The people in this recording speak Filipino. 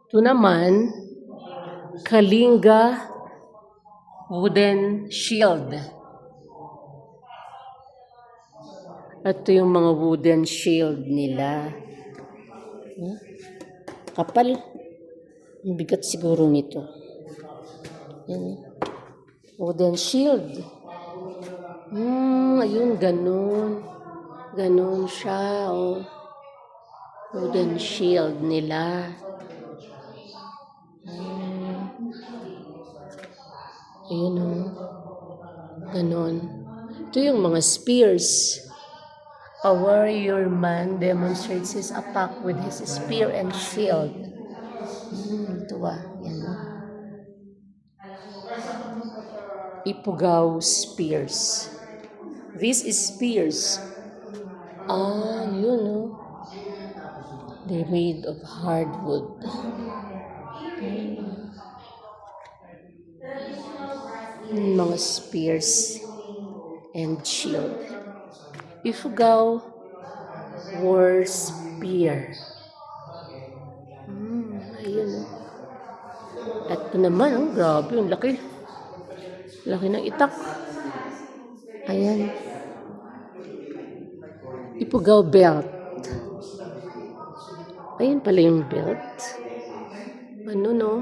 Ito naman, Kalinga wooden shield. Ito yung mga wooden shield nila. Kapal. Ang bigat siguro nito. Yan. Wooden shield. Ayun, ganun. Ganun siya, oh. Wooden shield nila. Ayun, oh. Ganun. Ito yung mga spears. A warrior man demonstrates his attack with his spear and shield. Ito yan. Ipugaw spears. This is spears. Yun, oh. They're made of hardwood. Mga spears and shield. Ifugao war spear. Ayun, oh. At ito naman, oh, grabe, yung laki. Laki ng itak. Ayan. Ifugao belt. Ayun pala yung belt. Ano, no?